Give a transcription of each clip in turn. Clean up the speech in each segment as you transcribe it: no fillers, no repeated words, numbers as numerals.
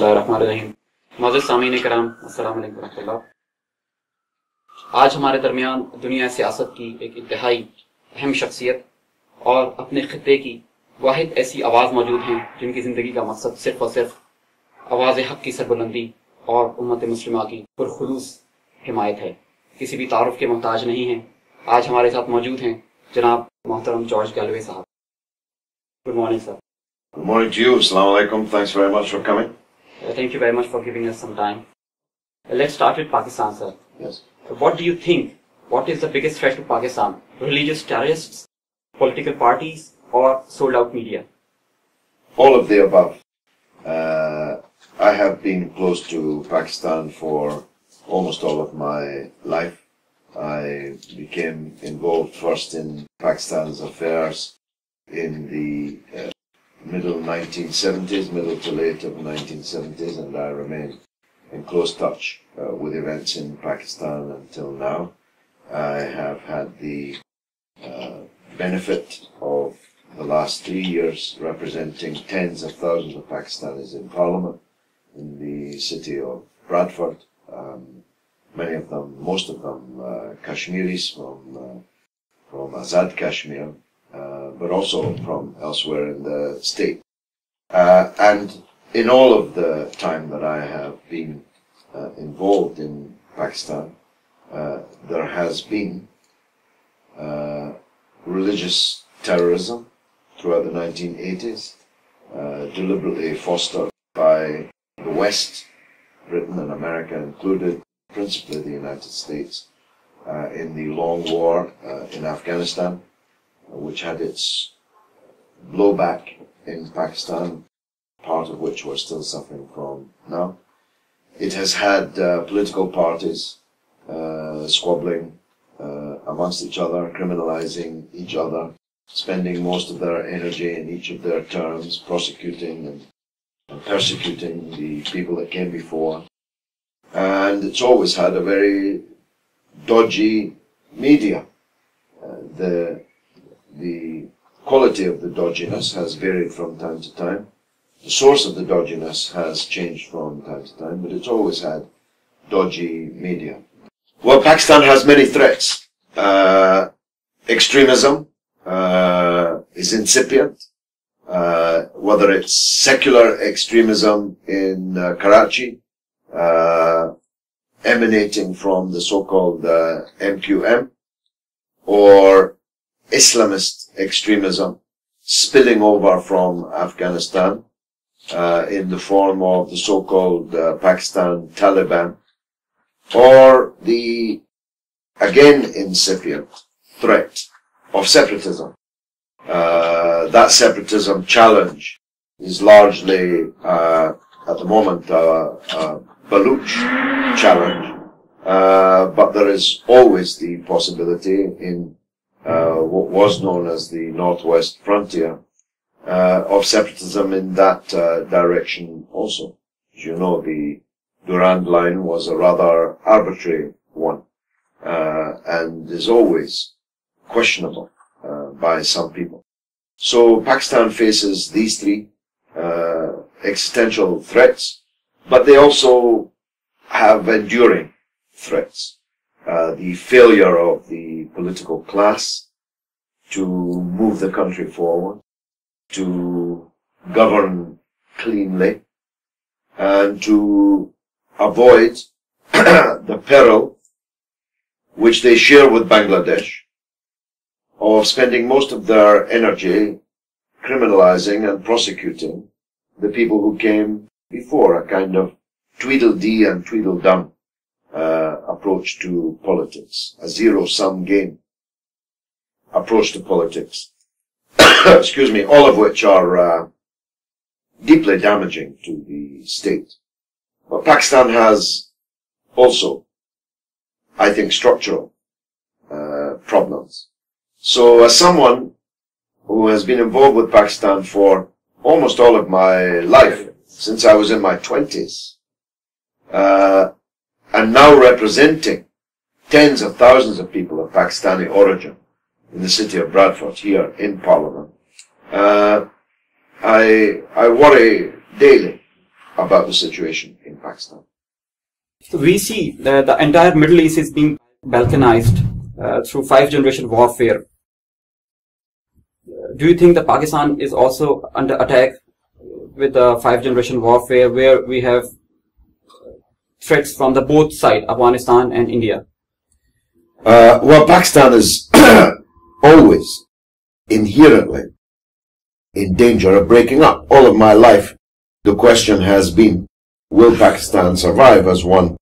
बिस्मिल्लाहिर्रहमानिर्रहीम। मोअज़्ज़िज़ सामीन किराम, अस्सलाम वालेकुम रहमतुल्लाह। आज हमारे दरमियान दुनिया सियासत की एक इंतहाई अहम शख्सियत और अपने खित्ते की वाहिद ऐसी आवाज़ मौजूद हैं जिनकी ज़िंदगी का मकसद सिर्फ़ और सिर्फ आवाज़ हक़ की सरबुलंदी और उम्मत मुस्लिमा की पुरखुलूस हिमायत है। किसी भी तारुफ के मोहताज नहीं हैं। आज हमारे साथ मौजूद हैं जनाब मोहतरम जॉर्ज गैलवे साहब। Good morning sir. Good morning to you. Assalamu alaikum. Thanks very much for coming. Thank you very much for giving us some time. Let's start with Pakistan, sir. Yes. What do you think? What is the biggest threat to Pakistan? Religious terrorists, political parties, or sold-out media? All of the above. I have been close to Pakistan for almost all of my life. I became involved first in Pakistan's affairs in the middle 1970s, middle to late of the 1970s, and I remained in close touch with events in Pakistan until now. I have had the benefit of the last 3 years representing tens of thousands of Pakistanis in Parliament in the city of Bradford. Many of them, most of them, Kashmiris from Azad Kashmir, but also from elsewhere in the state. And in all of the time that I have been involved in Pakistan, there has been religious terrorism throughout the 1980s, deliberately fostered by the West, Britain and America included, principally the United States, in the long war in Afghanistan, which had its blowback in Pakistan, part of which we're still suffering from now. It has had political parties squabbling amongst each other, criminalizing each other, spending most of their energy in each of their terms, prosecuting and persecuting the people that came before. And it's always had a very dodgy media. The quality of the dodginess has varied from time to time. The source of the dodginess has changed from time to time, but it's always had dodgy media. Well, Pakistan has many threats. Extremism is incipient, whether it's secular extremism in Karachi, emanating from the so-called MQM, or Islamist extremism spilling over from Afghanistan in the form of the so-called Pakistan Taliban, or the again incipient threat of separatism. That separatism challenge is largely at the moment a Baluch challenge, but there is always the possibility in what was known as the Northwest Frontier of separatism in that direction also. As you know, the Durand Line was a rather arbitrary one and is always questionable by some people. So Pakistan faces these three existential threats, but they also have enduring threats. The failure of the political class to move the country forward, to govern cleanly, and to avoid the peril which they share with Bangladesh of spending most of their energy criminalizing and prosecuting the people who came before, a kind of Tweedledee and Tweedledum approach to politics, a zero-sum game approach to politics, excuse me, all of which are deeply damaging to the state. But Pakistan has also, I think, structural problems. So as someone who has been involved with Pakistan for almost all of my life, since I was in my 20s, and now representing tens of thousands of people of Pakistani origin in the city of Bradford here in Parliament, I worry daily about the situation in Pakistan. So we see the entire Middle East is being balkanized through 5-generation warfare. Do you think that Pakistan is also under attack with the 5-generation warfare, where we have threats from the both sides, Afghanistan and India? Well, Pakistan is always inherently in danger of breaking up. All of my life, the question has been, will Pakistan survive as one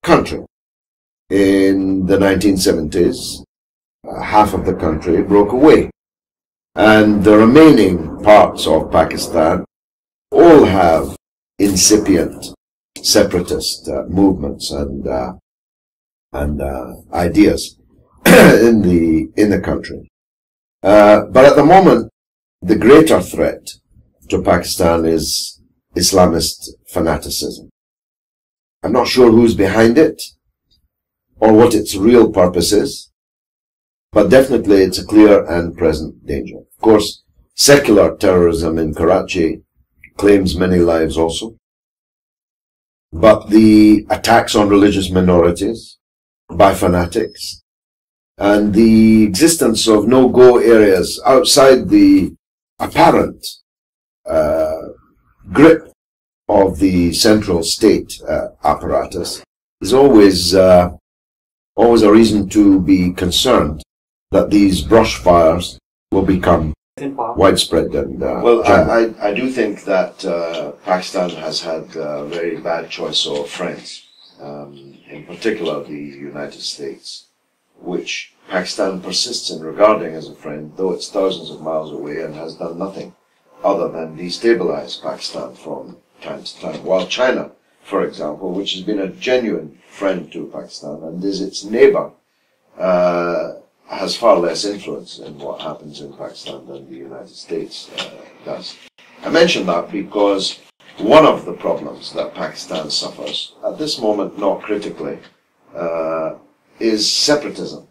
country? In the 1970s, half of the country broke away. And the remaining parts of Pakistan all have incipient separatist movements and ideas in the country. But at the moment, the greater threat to Pakistan is Islamist fanaticism. I'm not sure who's behind it or what its real purpose is, but definitely it's a clear and present danger. Of course, secular terrorism in Karachi claims many lives also, but the attacks on religious minorities by fanatics and the existence of no-go areas outside the apparent grip of the central state apparatus is always a reason to be concerned that these brush fires will become widespread and well, I do think that Pakistan has had a very bad choice of friends, in particular the United States, which Pakistan persists in regarding as a friend, though it's thousands of miles away and has done nothing other than destabilize Pakistan from time to time. While China, for example, which has been a genuine friend to Pakistan and is its neighbor, has far less influence in what happens in Pakistan than the United States does. I mention that because one of the problems that Pakistan suffers, at this moment not critically, is separatism,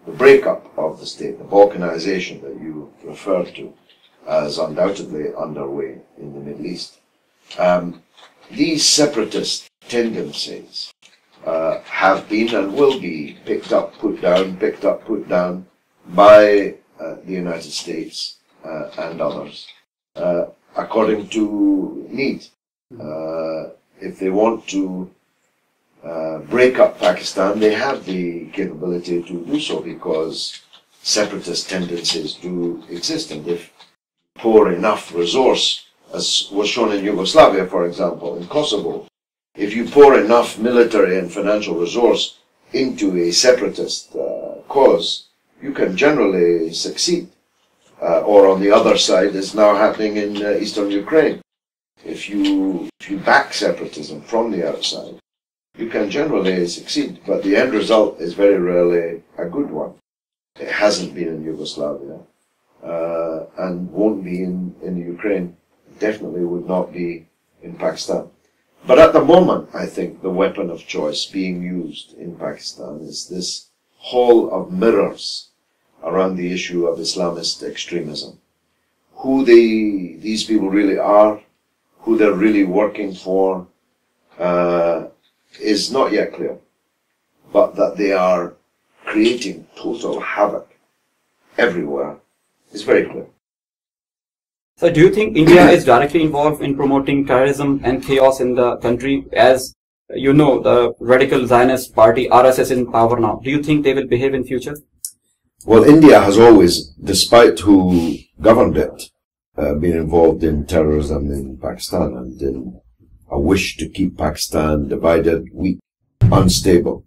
the breakup of the state, the balkanization that you referred to as undoubtedly underway in the Middle East. These separatist tendencies have been and will be picked up, put down by the United States and others according to need. If they want to break up Pakistan, they have the capability to do so because separatist tendencies do exist, and if pour enough resource, as was shown in Yugoslavia, for example, in Kosovo, if you pour enough military and financial resource into a separatist cause, you can generally succeed. Or on the other side, is now happening in eastern Ukraine. If you back separatism from the outside, you can generally succeed, but the end result is very rarely a good one. It hasn't been in Yugoslavia, and won't be in Ukraine. Definitely would not be in Pakistan. But at the moment, I think the weapon of choice being used in Pakistan is this hall of mirrors around the issue of Islamist extremism. Who these people really are, who they're really working for, is not yet clear. But that they are creating total havoc everywhere is very clear. So do you think India is directly involved in promoting terrorism and chaos in the country? As you know, the radical Zionist party, RSS, is in power now. Do you think they will behave in future? Well, India has always, despite who governed it, been involved in terrorism in Pakistan and in a wish to keep Pakistan divided, weak, unstable.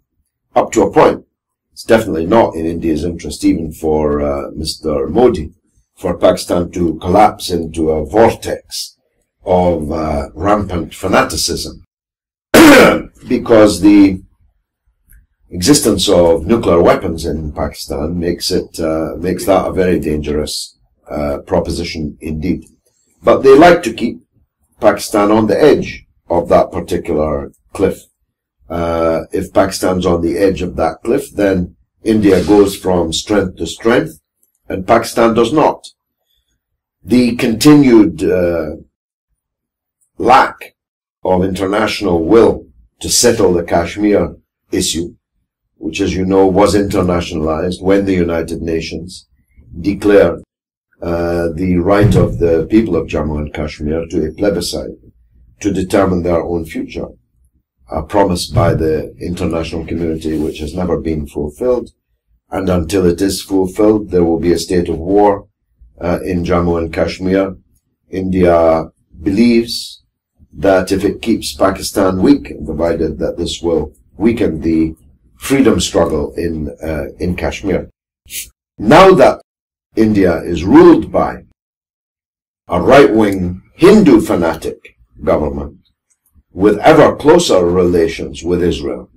Up to a point. It's definitely not in India's interest, even for Mr. Modi, for Pakistan to collapse into a vortex of rampant fanaticism, because the existence of nuclear weapons in Pakistan makes that a very dangerous proposition indeed. But they like to keep Pakistan on the edge of that particular cliff. If Pakistan's on the edge of that cliff, then India goes from strength to strength, and Pakistan does not. The continued lack of international will to settle the Kashmir issue, which, as you know, was internationalized when the United Nations declared the right of the people of Jammu and Kashmir to a plebiscite to determine their own future, a promise by the international community which has never been fulfilled. And until it is fulfilled, there will be a state of war in Jammu and Kashmir. India believes that if it keeps Pakistan weak, provided that this will weaken the freedom struggle in Kashmir. Now that India is ruled by a right-wing Hindu fanatic government with ever closer relations with Israel,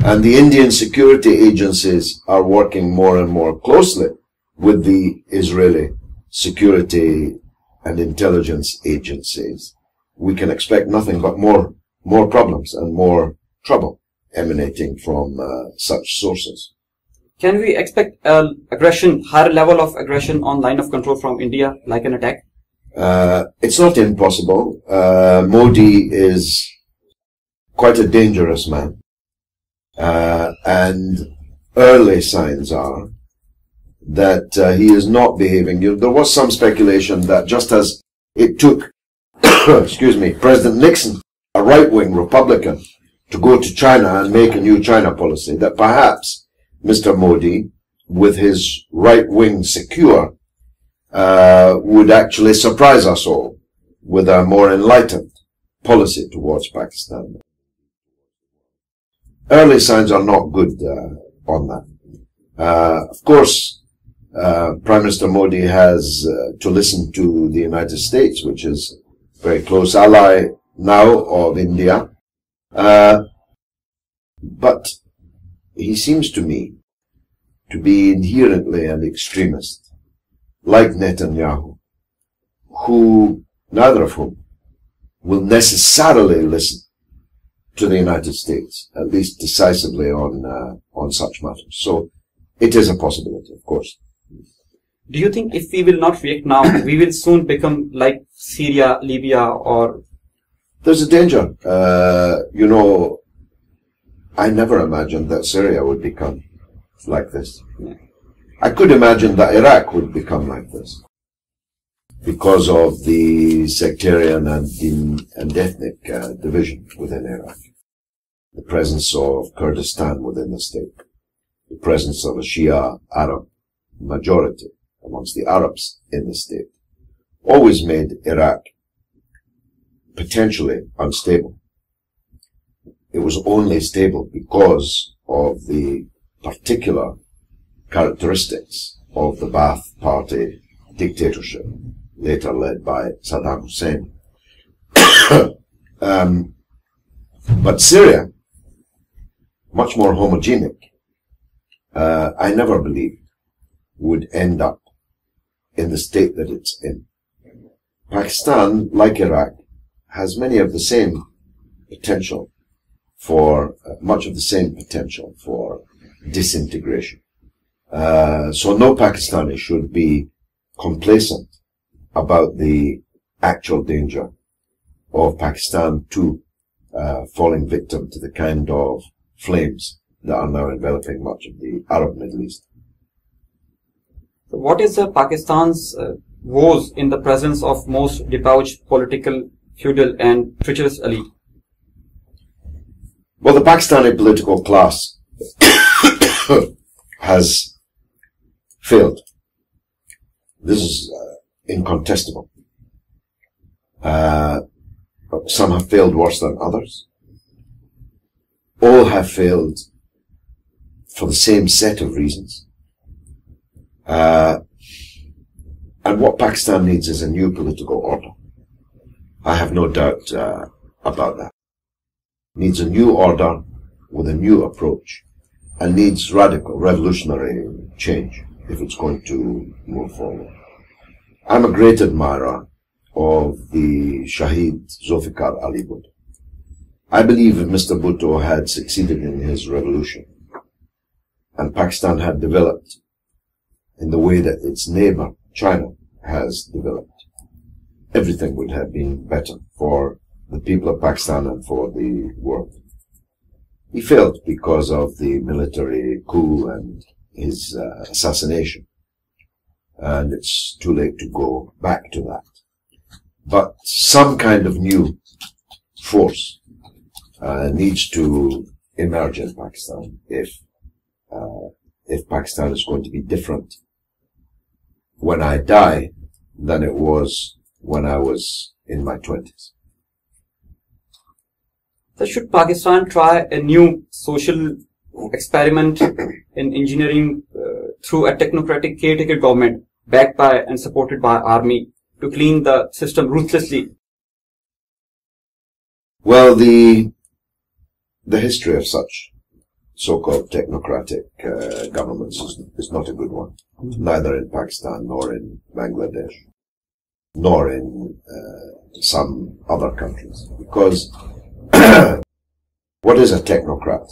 and the Indian security agencies are working more and more closely with the Israeli security and intelligence agencies, we can expect nothing but more problems and more trouble emanating from such sources. Can we expect aggression, higher level of aggression on line of control from India, like an attack? It's not impossible. Modi is quite a dangerous man. And early signs are that he is not behaving. There was some speculation that just as it took, excuse me, President Nixon, a right-wing Republican, to go to China and make a new China policy, that perhaps Mr. Modi, with his right-wing secure, would actually surprise us all with a more enlightened policy towards Pakistan. Early signs are not good on that. Of course, Prime Minister Modi has to listen to the United States, which is a very close ally now of India. But he seems to me to be inherently an extremist, like Netanyahu, who, neither of whom, will necessarily listen to the United States, at least decisively on such matters. So it is a possibility, of course. Do you think if we will not react now, we will soon become like Syria, Libya, or... There's a danger. You know, I never imagined that Syria would become like this. Yeah. I could imagine that Iraq would become like this because of the sectarian and ethnic division within Iraq, the presence of Kurdistan within the state, the presence of a Shia Arab majority amongst the Arabs in the state, always made Iraq potentially unstable. It was only stable because of the particular characteristics of the Ba'ath Party dictatorship, later led by Saddam Hussein. But Syria, much more homogenic, I never believed would end up in the state that it's in. Pakistan, like Iraq, has many of the same potential for, much of the same potential for disintegration. So no Pakistani should be complacent about the actual danger of Pakistan too falling victim to the kind of flames that are now enveloping much of the Arab Middle East. What is Pakistan's woes in the presence of most debauched political, feudal and treacherous elite? Well, the Pakistani political class has failed. This is incontestable. Some have failed worse than others. All have failed for the same set of reasons. And what Pakistan needs is a new political order. I have no doubt about that. Needs a new order with a new approach, and needs radical, revolutionary change if it's going to move forward. I'm a great admirer of the Shaheed Zulfikar Ali Bhutto. I believe if Mr. Bhutto had succeeded in his revolution, and Pakistan had developed in the way that its neighbor, China, has developed, everything would have been better for the people of Pakistan and for the world. He failed because of the military coup and his assassination. And it's too late to go back to that. But some kind of new force needs to emerge in Pakistan if Pakistan is going to be different when I die than it was when I was in my 20s. So should Pakistan try a new social experiment in engineering through a technocratic caretaker government backed by and supported by army to clean the system ruthlessly? Well, the history of such so-called technocratic governments is not a good one, neither in Pakistan nor in Bangladesh, nor in some other countries. Because what is a technocrat?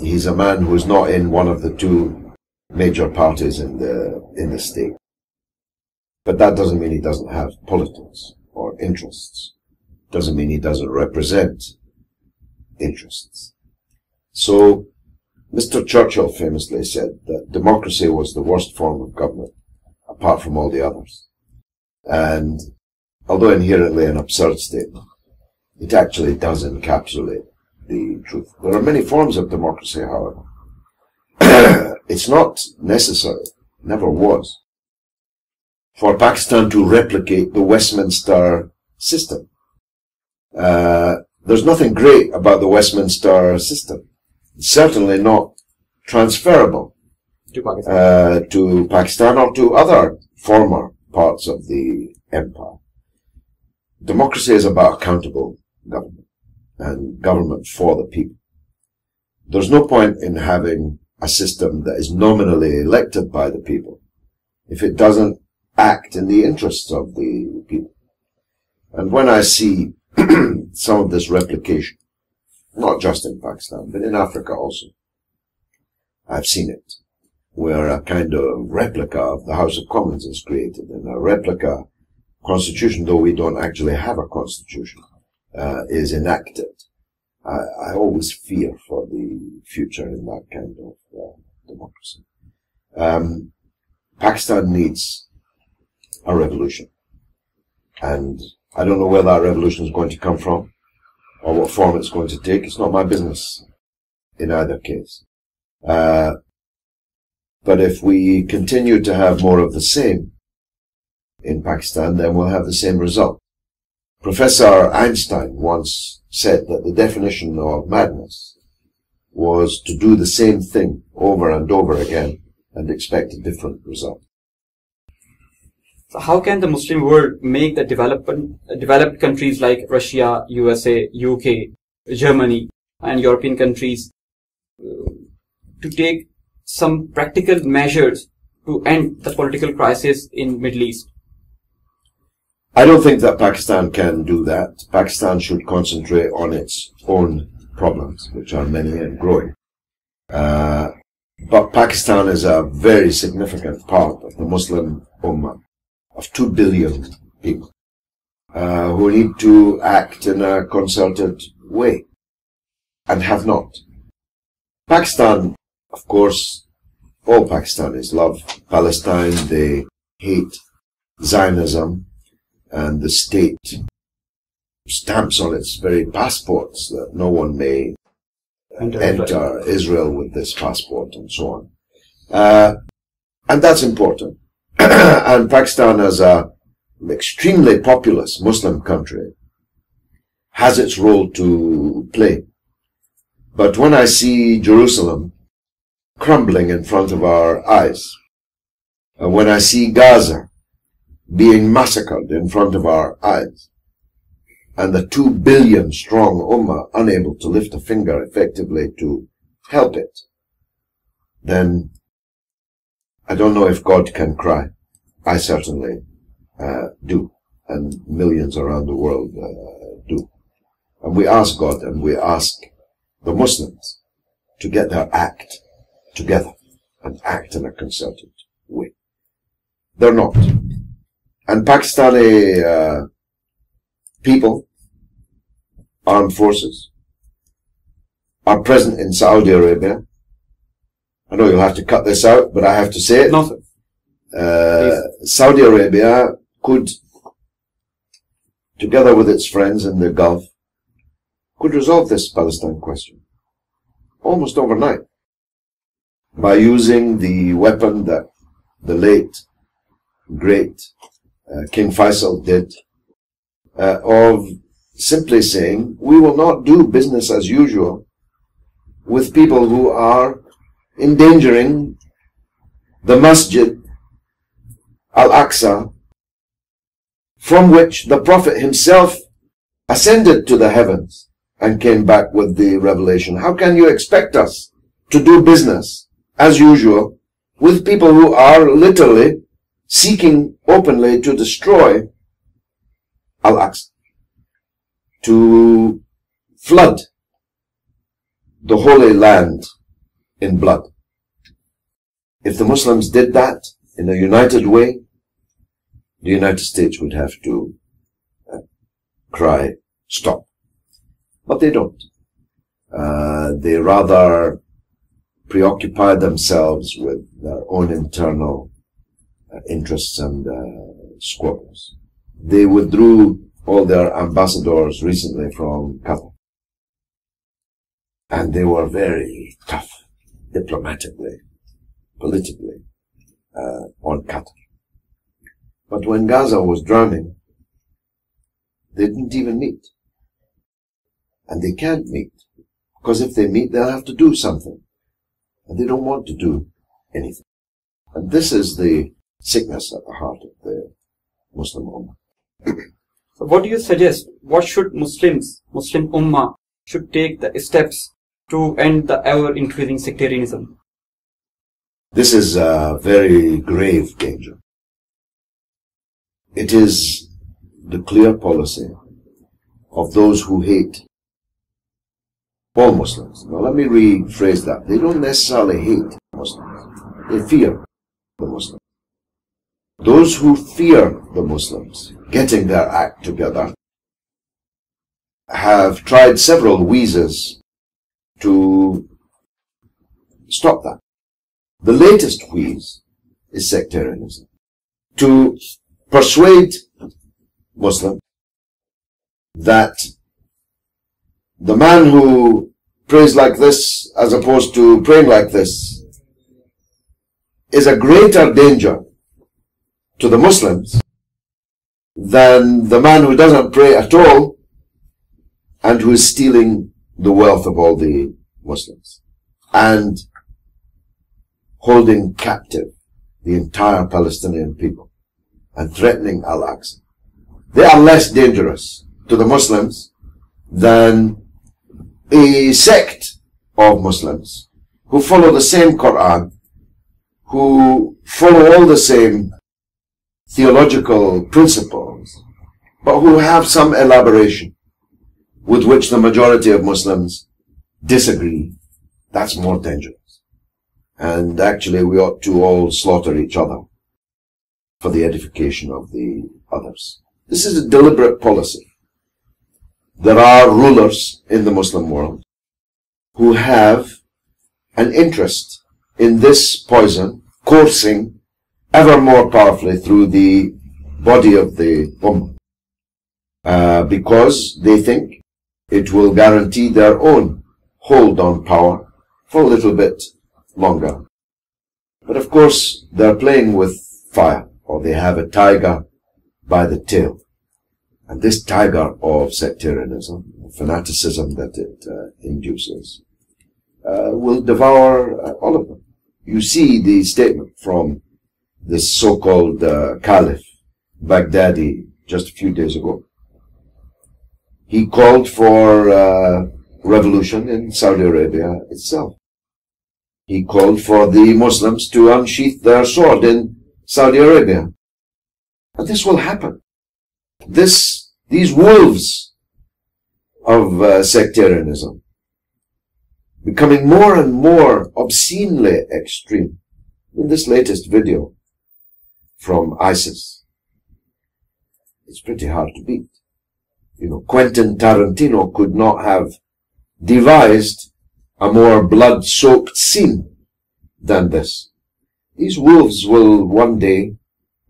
He's a man who is not in one of the two major parties in the state. But that doesn't mean he doesn't have politics or interests. Doesn't mean he doesn't represent interests. So, Mr. Churchill famously said that democracy was the worst form of government, apart from all the others. And although inherently an absurd statement, it actually does encapsulate the truth. There are many forms of democracy, however. It's not necessary, never was, for Pakistan to replicate the Westminster system. There's nothing great about the Westminster system. It's certainly not transferable to Pakistan or to other former parts of the empire. Democracy is about accountable government and government for the people. There's no point in having a system that is nominally elected by the people if it doesn't act in the interests of the people. And when I see some of this replication, not just in Pakistan, but in Africa also, I've seen it, where a kind of replica of the House of Commons is created, and a replica constitution, though we don't actually have a constitution, is enacted. I always fear for the future in that kind of democracy. Pakistan needs a revolution, and I don't know where that revolution is going to come from or what form it's going to take. It's not my business in either case. But if we continue to have more of the same in Pakistan, then we'll have the same result. Professor Einstein once said that the definition of madness was to do the same thing over and over again and expect a different result. So how can the Muslim world make the developed countries like Russia, USA, UK, Germany, and European countries to take some practical measures to end the political crisis in Middle East? I don't think that Pakistan can do that. Pakistan should concentrate on its own problems, which are many and growing. But Pakistan is a very significant part of the Muslim Ummah, of 2 billion people, who need to act in a concerted way, and have not. Pakistan, of course, all Pakistanis love Palestine. They hate Zionism, and the state stamps on its very passports that no one may enter Israel with this passport, and so on. And that's important. And Pakistan, as an extremely populous Muslim country, has its role to play. But when I see Jerusalem crumbling in front of our eyes, when I see Gaza being massacred in front of our eyes, and the 2 billion strong Ummah unable to lift a finger effectively to help it, then I don't know if God can cry. I certainly do, and millions around the world do. And we ask God, and we ask the Muslims to get their act together and act in a concerted way. They're not. And Pakistani people, armed forces, are present in Saudi Arabia. I know you'll have to cut this out, but I have to say it. No, sir. Saudi Arabia could, together with its friends in the Gulf, could resolve this Palestine question almost overnight by using the weapon that the late, great King Faisal did, of simply saying, we will not do business as usual with people who are endangering the Masjid Al-Aqsa, from which the Prophet himself ascended to the heavens and came back with the revelation. How can you expect us to do business as usual with people who are literally seeking openly to destroy Al-Aqsa, to flood the Holy Land in blood? If the Muslims did that in a united way, the United States would have to cry, stop. But they don't. They rather preoccupy themselves with their own internal interests and squabbles. They withdrew all their ambassadors recently from Qatar. And they were very tough, diplomatically, politically, on Qatar. But when Gaza was drowning, they didn't even meet. And they can't meet, because if they meet, they'll have to do something. And they don't want to do anything. And this is the sickness at the heart of the Muslim Ummah. So what do you suggest? What should Muslim Ummah should take the steps to end the ever-increasing sectarianism? This is a very grave danger. It is the clear policy of those who hate all Muslims. Now let me rephrase that. They don't necessarily hate Muslims. They fear the Muslims. Those who fear the Muslims getting their act together have tried several wheezes to stop that. The latest wheeze is sectarianism. To persuade Muslims that the man who prays like this as opposed to praying like this is a greater danger to the Muslims than the man who doesn't pray at all and who is stealing the wealth of all the Muslims and holding captive the entire Palestinian people and threatening Al-Aqsa. They are less dangerous to the Muslims than a sect of Muslims who follow the same Quran, who follow all the same theological principles, but who have some elaboration with which the majority of Muslims disagree. That's more dangerous. And actually we ought to all slaughter each other for the edification of the others. This is a deliberate policy. There are rulers in the Muslim world who have an interest in this poison coursing ever more powerfully through the body of the Ummah, because they think it will guarantee their own hold on power for a little bit longer. But of course, they're playing with fire, or they have a tiger by the tail. And this tiger of sectarianism, fanaticism that it induces, will devour all of them. You see the statement from this so-called Caliph, Baghdadi, just a few days ago. He called for revolution in Saudi Arabia itself. He called for the Muslims to unsheath their sword in Saudi Arabia. And this will happen. These wolves of sectarianism becoming more and more obscenely extreme. In this latest video from ISIS, it's pretty hard to beat. Quentin Tarantino could not have devised a more blood-soaked scene than this. These wolves will one day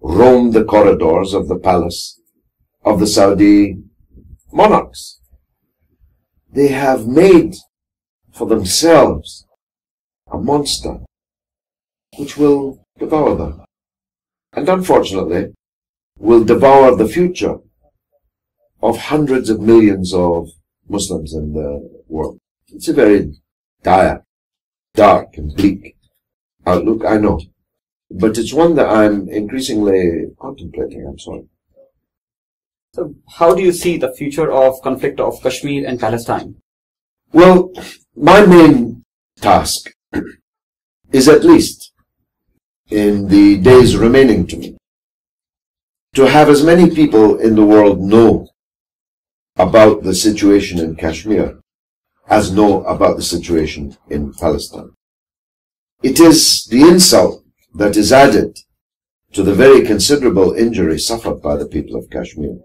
roam the corridors of the palace of the Saudi monarchs. They have made for themselves a monster which will devour them, and unfortunately will devour the future of hundreds of millions of Muslims in the world. It's a very dire, dark and bleak outlook, I know, but it's one that I'm increasingly contemplating. I'm sorry. So how do you see the future of conflict of Kashmir and Palestine? Well, my main task is, at least in the days remaining to me, to have as many people in the world know about the situation in Kashmir as know about the situation in Palestine. It is the insult that is added to the very considerable injury suffered by the people of Kashmir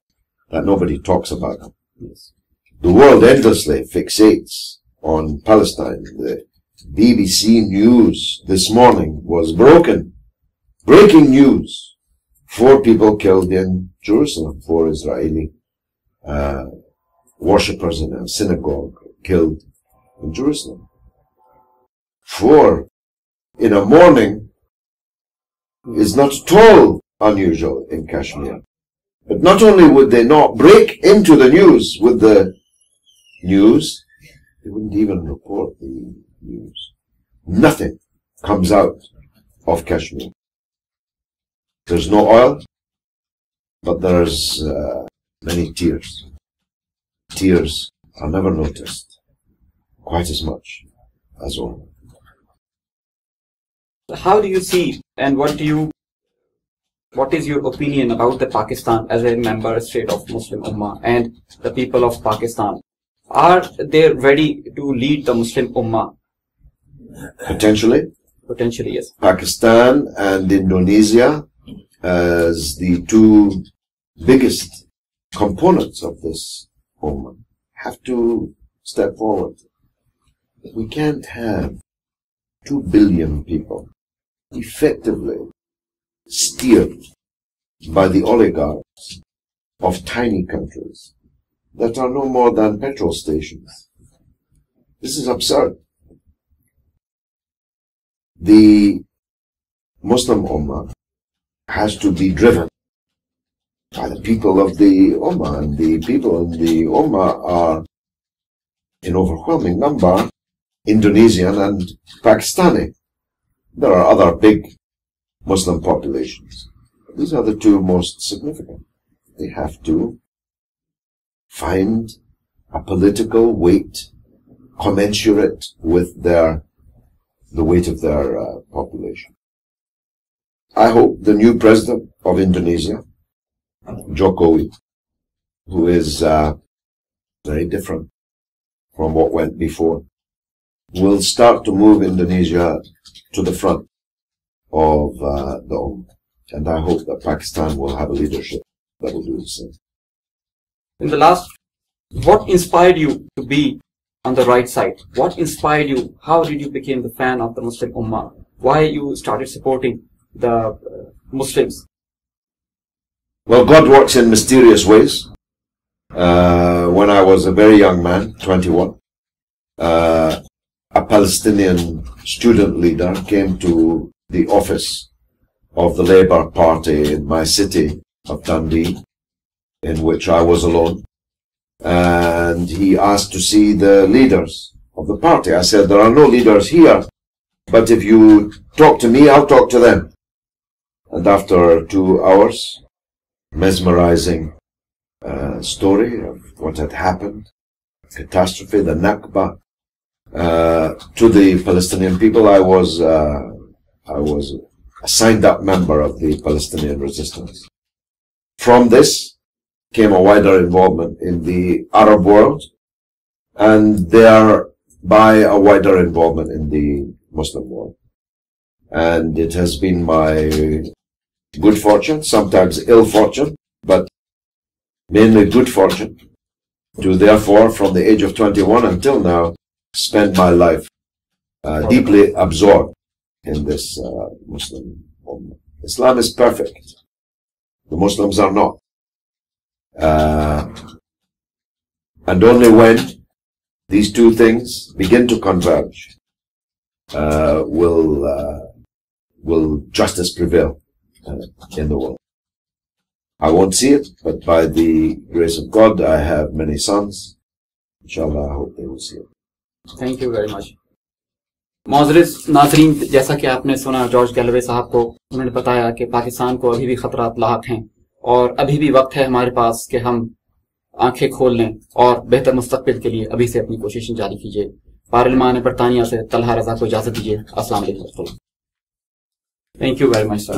that nobody talks about. Yes. The world endlessly fixates on Palestine. The BBC News this morning was broken. Breaking news. 4 people killed in Jerusalem. 4 Israeli worshippers in a synagogue killed in Jerusalem. 4 in a morning is not at all unusual in Kashmir. But not only would they not break into the news with the news, they wouldn't even report the news. Nothing comes out of Kashmir. There's no oil, but there's many tears. Tears are never noticed quite as much as oil. How do you see, and what is your opinion about the Pakistan as a member state of Muslim Ummah and the people of Pakistan? Are they ready to lead the Muslim Ummah? Potentially. Potentially, yes. Pakistan and Indonesia as the 2 biggest components of this Ummah have to step forward. We can't have 2 billion people effectively steered by the oligarchs of tiny countries that are no more than petrol stations. This is absurd. The Muslim Ummah has to be driven by the people of the Ummah, and the people in the Ummah are in overwhelming number Indonesian and Pakistani. There are other big Muslim populations. These are the 2 most significant. They have to find a political weight commensurate with the weight of their population. I hope the new president of Indonesia, Jokowi, who is very different from what went before, will start to move Indonesia to the front of the Ummah. And I hope that Pakistan will have a leadership that will do the same. In the last, what inspired you to be on the right side? What inspired you? How did you become the fan of the Muslim Ummah? Why you started supporting the Muslims? Well, God works in mysterious ways. When I was a very young man, 21, a Palestinian student leader came to the office of the Labour Party in my city of Dundee, in which I was alone, and he asked to see the leaders of the party. I said, there are no leaders here, but if you talk to me, I'll talk to them. And after 2 hours, mesmerizing story of what had happened, catastrophe, the Nakba, to the Palestinian people, I was a signed-up member of the Palestinian resistance. From this came a wider involvement in the Arab world, and thereby a wider involvement in the Muslim world. And it has been my good fortune, sometimes ill fortune, but mainly good fortune, to therefore, from the age of 21 until now, spend my life deeply absorbed in this Muslim ummah. Islam is perfect. The Muslims are not. And only when these two things begin to converge will justice prevail in the world. I won't see it, but by the grace of God, I have many sons. Inshallah, I hope they will see it. Thank you very much. मोअज़्ज़िज़ नाज़रीन, जैसा कि आपने सुना George गैलवे साहब को, उन्होंने बताया कि पाकिस्तान को अभी भी खतरात लाहक हैं और अभी भी वक्त है हमारे पास कि हम आंखें खोल लें और बेहतर मुस्तकबिल के लिए अभी से अपनी कोशिशें जारी कीजिए। पार्लिमान बरतानिया से तलहा रजा को इजाजत दीजिए। अस्सलाम वालेकुम। Thank you very much sir.